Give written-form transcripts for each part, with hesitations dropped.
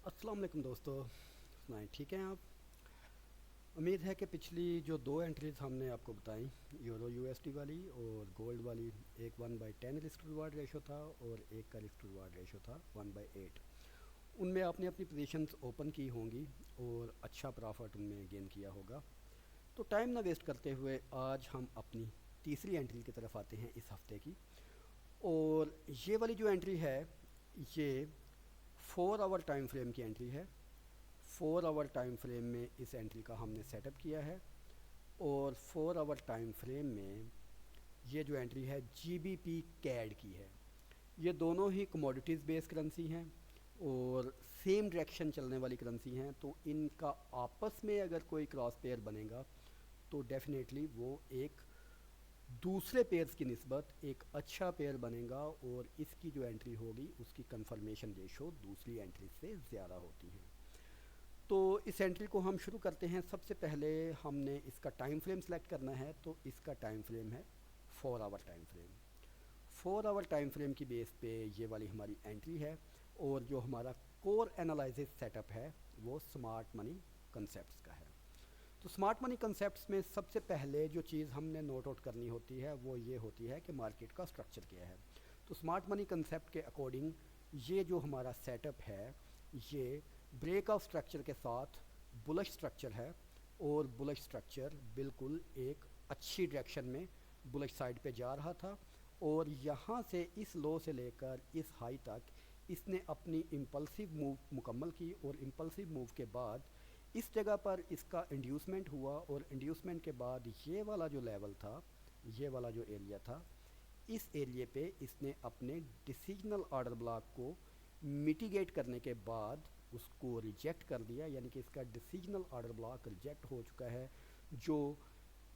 السلام علیکم دوستو، سنائیں ٹھیک ہیں آپ؟ امید ہے کہ پچھلی جو دو انٹریز ہم نے آپ کو بتائیں، یورو یو ایس ڈی والی اور گولڈ والی، ایک 1/10 رسک ریوارڈ ریشو تھا اور ایک کا رسک ریوارڈ ریشو تھا 1/8۔ ان میں آپ نے اپنی پوزیشنز اوپن کی ہوں گی اور اچھا پرافٹ ان میں گین کیا ہوگا۔ تو ٹائم نہ ویسٹ کرتے ہوئے آج ہم اپنی تیسری انٹری کی طرف آتے ہیں اس ہفتے کی، اور یہ والی جو انٹری ہے یہ 4 آور ٹائم فریم کی انٹری ہے۔ 4 آور ٹائم فریم میں اس انٹری کا ہم نے سیٹ اپ کیا ہے، اور 4 آور ٹائم فریم میں یہ جو انٹری ہے جی بی پی کیڈ کی ہے۔ یہ دونوں ہی کموڈیٹیز بیس کرنسی ہیں اور سیم ڈائریکشن چلنے والی کرنسی ہیں، تو ان کا آپس میں اگر کوئی کراس پیئر بنے گا تو ڈیفینیٹلی وہ ایک دوسرے پیئرز کی نسبت ایک اچھا پیئر بنے گا، اور اس کی جو انٹری ہوگی اس کی کنفرمیشن ریشو دوسری انٹری سے زیادہ ہوتی ہے۔ تو اس انٹری کو ہم شروع کرتے ہیں۔ سب سے پہلے ہم نے اس کا ٹائم فریم سلیکٹ کرنا ہے، تو اس کا ٹائم فریم ہے 4 آور ٹائم فریم۔ 4 آور ٹائم فریم کی بیس پہ یہ والی ہماری انٹری ہے، اور جو ہمارا کور انالائزس سیٹ اپ ہے وہ سمارٹ منی کنسیپٹس کا ہے۔ تو سمارٹ منی کنسیپٹس میں سب سے پہلے جو چیز ہم نے نوٹ آؤٹ کرنی ہوتی ہے وہ یہ ہوتی ہے کہ مارکیٹ کا سٹرکچر کیا ہے۔ تو سمارٹ منی کنسیپٹ کے اکارڈنگ یہ جو ہمارا سیٹ اپ ہے یہ بریک آف سٹرکچر کے ساتھ بلش سٹرکچر ہے، اور بلش سٹرکچر بالکل ایک اچھی ڈائریکشن میں بلش سائڈ پہ جا رہا تھا، اور یہاں سے اس لو سے لے کر اس ہائی تک اس نے اپنی امپلسیو موو مکمل کی، اور امپلسیو موو کے بعد اس جگہ پر اس کا انڈیوسمنٹ ہوا، اور انڈیوسمنٹ کے بعد یہ والا جو لیول تھا، یہ والا جو ایریا تھا، اس ایریے پہ اس نے اپنے ڈیسیجنل آرڈر بلاک کو میٹیگیٹ کرنے کے بعد اس کو ریجیکٹ کر دیا، یعنی کہ اس کا ڈیسیجنل آرڈر بلاک ریجیکٹ ہو چکا ہے، جو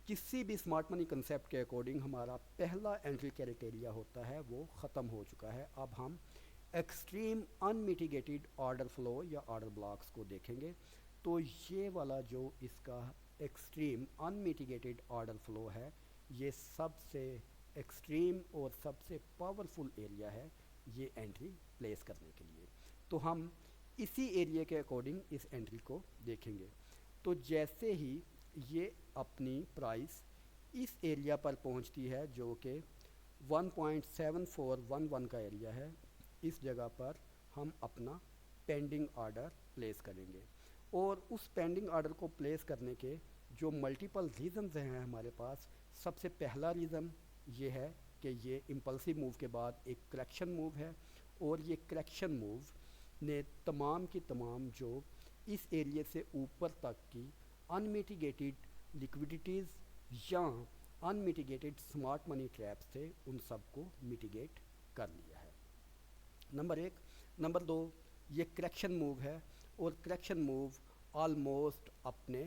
کسی بھی اسمارٹ منی کنسیپٹ کے اکارڈنگ ہمارا پہلا انٹری کرائٹیریا ہوتا ہے وہ ختم ہو چکا ہے۔ اب ہم ایکسٹریم ان میٹیگیٹڈ آرڈر فلو یا آرڈر بلاکس کو دیکھیں گے۔ تو یہ والا جو اس کا ایکسٹریم ان میٹیگیٹڈ آرڈر فلو ہے، یہ سب سے ایکسٹریم اور سب سے پاورفل ایریا ہے یہ انٹری پلیس کرنے کے لیے۔ تو ہم اسی ایریے کے اکارڈنگ اس انٹری کو دیکھیں گے۔ تو جیسے ہی یہ اپنی پرائس اس ایریا پر پہنچتی ہے جو کہ 1.7411 کا ایریا ہے، اس جگہ پر ہم اپنا پینڈنگ آرڈر پلیس کریں گے، اور اس پینڈنگ آرڈر کو پلیس کرنے کے جو ملٹیپل ریزنز ہیں ہمارے پاس۔ سب سے پہلا ریزن یہ ہے کہ یہ امپلسو موو کے بعد ایک کریکشن موو ہے، اور یہ کریکشن موو نے تمام کی تمام جو اس ایریے سے اوپر تک کی ان میٹیگیٹڈ لیکوڈیٹیز یا ان میٹیگیٹڈ سمارٹ منی ٹریپس تھے ان سب کو میٹیگیٹ کر لیا ہے۔ نمبر ایک۔ نمبر دو، یہ کریکشن موو ہے، اور کریکشن موو آلموسٹ اپنے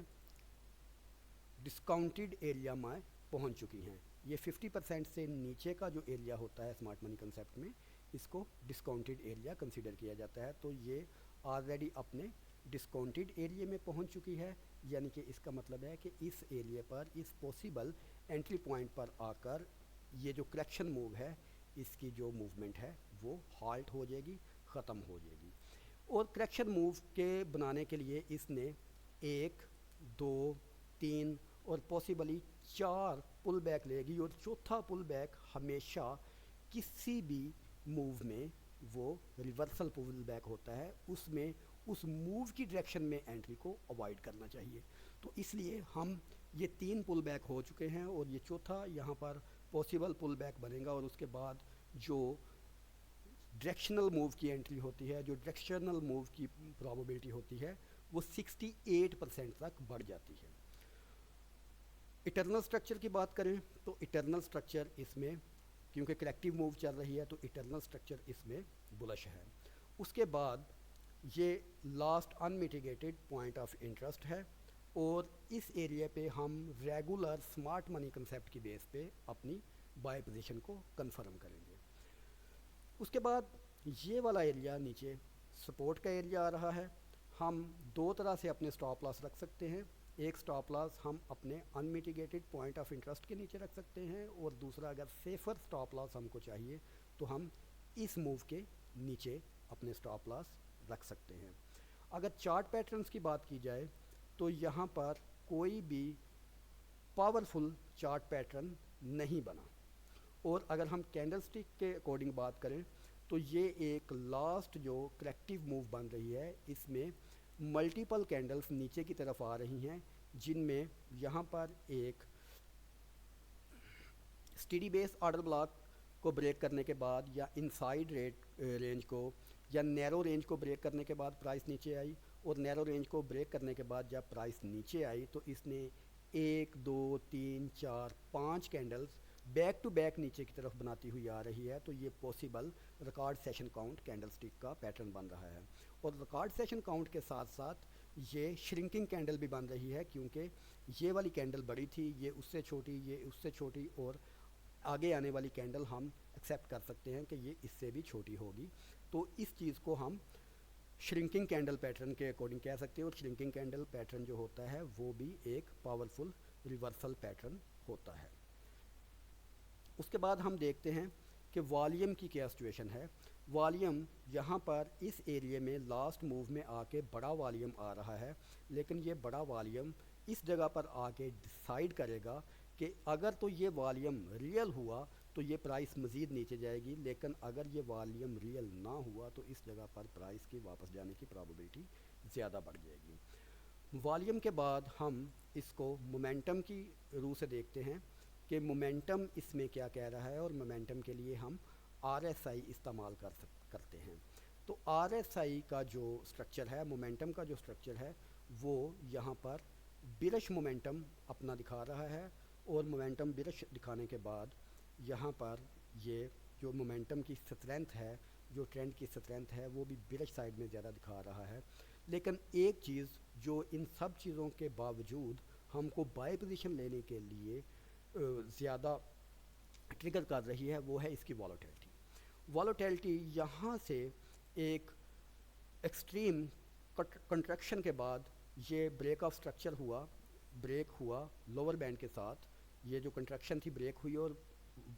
ڈسکاؤنٹڈ ایریا میں پہنچ چکی ہیں۔ یہ 50% سے نیچے کا جو ایریا ہوتا ہے اسمارٹ منی کنسیپٹ میں، اس کو ڈسکاؤنٹڈ ایریا کنسیڈر کیا جاتا ہے، تو یہ آلریڈی اپنے ڈسکاؤنٹڈ ایریے میں پہنچ چکی ہے، یعنی کہ اس کا مطلب ہے کہ اس ایریے پر اس پوسیبل انٹری پوائنٹ پر آ کر یہ جو کریکشن موو ہے اس کی جو موومنٹ ہے وہ ہالٹ ہو جائے گی، ختم ہو جائے گی۔ اور کریکشن موو کے بنانے کے لیے اس نے 1 2 3 اور پاسبلی 4 پل بیک لے گی، اور چوتھا پل بیک ہمیشہ کسی بھی موو میں وہ ریورسل پل بیک ہوتا ہے، اس میں اس موو کی ڈائریکشن میں انٹری کو اوائڈ کرنا چاہیے۔ تو اس لیے ہم یہ 3 پل بیک ہو چکے ہیں، اور یہ چوتھا یہاں پر پاسبل پل بیک بنے گا، اور اس کے بعد جو ڈائریکشنل موو کی انٹری ہوتی ہے، جو ڈائریکشنل موو کی پرابیبلٹی ہوتی ہے وہ 68% تک بڑھ جاتی ہے۔ اٹرنل سٹرکچر کی بات کریں تو اٹرنل سٹرکچر اس میں کیونکہ کریکٹیو موو چل رہی ہے تو اٹرنل سٹرکچر اس میں بلش ہے۔ اس کے بعد یہ last in mitigated point of interest ہے، اور اس ایریا پہ ہم ریگولر سمارٹ منی کنسیپٹ کی بیس پہ اپنی بائی پوزیشن کو کنفرم کریں گے۔ اس کے بعد یہ والا ایریا نیچے سپورٹ کا ایریا آ رہا ہے۔ ہم دو طرح سے اپنے سٹاپ لاس رکھ سکتے ہیں۔ ایک سٹاپ لاس ہم اپنے ان میٹیگیٹڈ پوائنٹ آف انٹرسٹ کے نیچے رکھ سکتے ہیں، اور دوسرا اگر سیفر سٹاپ لاس ہم کو چاہیے تو ہم اس موو کے نیچے اپنے سٹاپ لاس رکھ سکتے ہیں۔ اگر چارٹ پیٹرنز کی بات کی جائے تو یہاں پر کوئی بھی پاورفل چارٹ پیٹرن نہیں بنا، اور اگر ہم کینڈل سٹک کے اکارڈنگ بات کریں تو یہ ایک لاسٹ جو کریکٹیو موو بن رہی ہے، اس میں ملٹیپل کینڈلز نیچے کی طرف آ رہی ہیں، جن میں یہاں پر ایک اسٹڈی بیس آرڈر بلاک کو بریک کرنے کے بعد یا انسائیڈ رینج کو یا نیرو رینج کو بریک کرنے کے بعد پرائس نیچے آئی، اور نیرو رینج کو بریک کرنے کے بعد جب پرائس نیچے آئی تو اس نے 1 2 3 4 5 کینڈلز بیک ٹو بیک نیچے کی طرف بناتی ہوئی آ رہی ہے، تو یہ possible record session count candlestick کا پیٹرن بن رہا ہے۔ اور ریکارڈ سیشن کاؤنٹ کے ساتھ ساتھ یہ شرنکنگ کینڈل بھی بن رہی ہے، کیونکہ یہ والی کینڈل بڑی تھی، یہ اس سے چھوٹی، یہ اس سے چھوٹی، اور آگے آنے والی کینڈل ہم ایکسیپٹ کر سکتے ہیں کہ یہ اس سے بھی چھوٹی ہوگی، تو اس چیز کو ہم شرنکنگ کینڈل پیٹرن کے اکارڈنگ کہہ سکتے ہیں، اور شرنکنگ کینڈل پیٹرن جو ہوتا ہے وہ بھی ایک پاورفل ریورسل پیٹرن ہوتا ہے۔ اس کے بعد ہم دیکھتے ہیں کہ والیوم کی کیا سچویشن ہے۔ والیوم یہاں پر اس ایریے میں لاسٹ موو میں آ کے بڑا والیوم آ رہا ہے، لیکن یہ بڑا والیوم اس جگہ پر آ کے ڈیسائیڈ کرے گا کہ اگر تو یہ والیوم ریئل ہوا تو یہ پرائس مزید نیچے جائے گی، لیکن اگر یہ والیوم ریئل نہ ہوا تو اس جگہ پر پرائس کی واپس جانے کی پرابیبلٹی زیادہ بڑھ جائے گی۔ والیوم کے بعد ہم اس کو مومنٹم کی روح سے دیکھتے ہیں کہ مومنٹم اس میں کیا کہہ رہا ہے، اور مومنٹم کے لیے ہم آر ایس آئی استعمال کرتے ہیں۔ تو آر ایس آئی کا جو سٹرکچر ہے، مومنٹم کا جو سٹرکچر ہے، وہ یہاں پر برش مومنٹم اپنا دکھا رہا ہے، اور مومنٹم برش دکھانے کے بعد یہاں پر یہ جو مومنٹم کی اسٹرینتھ ہے، جو ٹرینڈ کی اسٹرینتھ ہے، وہ بھی برش سائڈ میں زیادہ دکھا رہا ہے۔ لیکن ایک چیز جو ان سب چیزوں کے باوجود ہم کو بائی پوزیشن لینے کے لیے زیادہ ٹریگر کر رہی ہے، وہ ہے اس کی والوٹیلٹی۔ والوٹیلٹی یہاں سے ایک ایکسٹریم کنٹریکشن کے بعد یہ بریک آف سٹرکچر ہوا، بریک ہوا لوور بینڈ کے ساتھ، یہ جو کنٹریکشن تھی بریک ہوئی، اور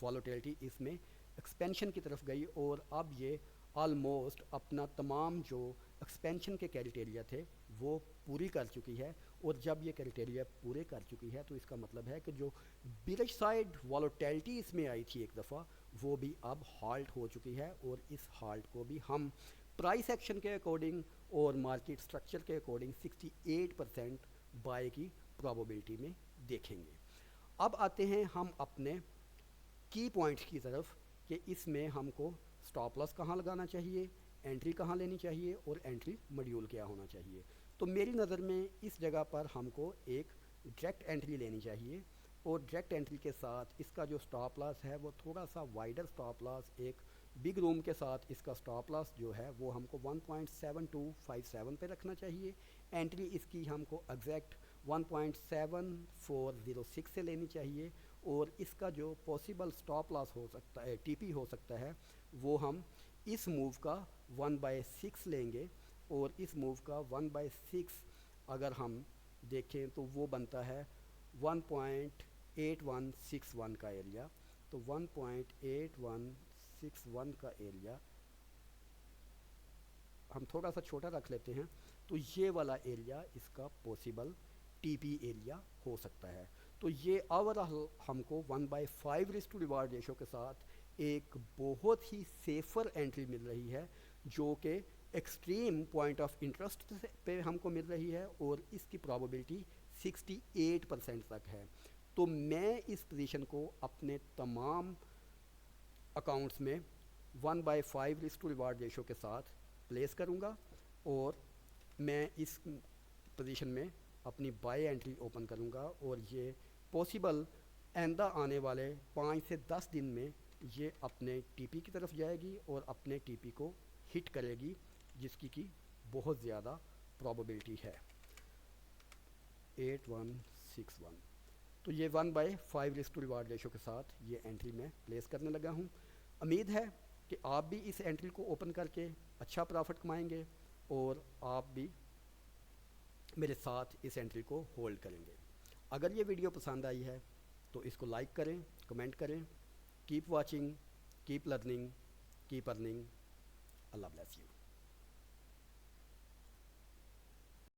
والوٹیلٹی اس میں ایکسپینشن کی طرف گئی، اور اب یہ آلموسٹ اپنا تمام جو ایکسپینشن کے کرائٹیریا تھے وہ پوری کر چکی ہے، اور جب یہ کرائٹیریا پورے کر چکی ہے تو اس کا مطلب ہے کہ جو بیرش سائڈ والوٹیلٹی اس میں آئی تھی ایک دفعہ، وہ بھی اب ہالٹ ہو چکی ہے، اور اس ہالٹ کو بھی ہم پرائس ایکشن کے اکارڈنگ اور مارکیٹ سٹرکچر کے اکارڈنگ 68% بائی کی پرابیبلٹی میں دیکھیں گے۔ اب آتے ہیں ہم اپنے کی پوائنٹس کی طرف کہ اس میں ہم کو سٹاپ لاس کہاں لگانا چاہیے، انٹری کہاں لینی چاہیے، اور انٹری ماڈیول کیا ہونا چاہیے۔ تو میری نظر میں اس جگہ پر ہم کو ایک ڈائریکٹ انٹری لینی چاہیے، اور ڈائریکٹ انٹری کے ساتھ اس کا جو سٹاپ لاس ہے وہ تھوڑا سا وائڈر سٹاپ لاس، ایک بگ روم کے ساتھ اس کا سٹاپ لاس جو ہے وہ ہم کو 1.7257 پہ رکھنا چاہیے۔ انٹری اس کی ہم کو ایگزیکٹ 1.7406 سے لینی چاہیے، اور اس کا جو پاسبل سٹاپ لاس ہو سکتا ہے، ٹی پی ہو سکتا ہے، وہ ہم اس موو کا 1/6 لیں گے، اور اس موو کا 1/6 اگر ہم دیکھیں تو وہ بنتا ہے 1.8161 کا ایریا۔ تو 1.8161 کا ایریا ہم تھوڑا سا چھوٹا رکھ لیتے ہیں، تو یہ والا ایریا اس کا پاسبل ٹی پی ایریا ہو سکتا ہے۔ تو یہ اوورآل ہم کو 1/5 ریسٹو ریوارڈ ریشو کے ساتھ ایک بہت ہی سیفر انٹری مل رہی ہے، جو کہ ایکسٹریم پوائنٹ آف انٹرسٹ پہ ہم کو مل رہی ہے، اور اس کی پرابیبلٹی 68% تک ہے۔ تو میں اس پوزیشن کو اپنے تمام اکاؤنٹس میں 1/5 ریسٹو ریوارڈ ریشو کے ساتھ پلیس کروں گا، اور میں اس پوزیشن میں اپنی بائی انٹری اوپن کروں گا، اور یہ پاسبل آئندہ آنے والے 5 سے 10 دن میں یہ اپنے ٹی پی کی طرف جائے گی اور اپنے ٹی پی کو ہٹ کرے گی، جس کی بہت زیادہ پرابیبلٹی ہے 8161۔ تو یہ 1/5 ریسٹو ریوارڈ ریشو کے ساتھ یہ انٹری میں پلیس کرنے لگا ہوں۔ امید ہے کہ آپ بھی اس انٹری کو اوپن کر کے اچھا پرافٹ کمائیں گے، اور آپ بھی میرے ساتھ اس انٹری کو ہولڈ کریں گے۔ اگر یہ ویڈیو پسند آئی ہے تو اس کو لائک کریں، کمنٹ کریں۔ Keep watching, keep learning, keep earning. Allah bless you.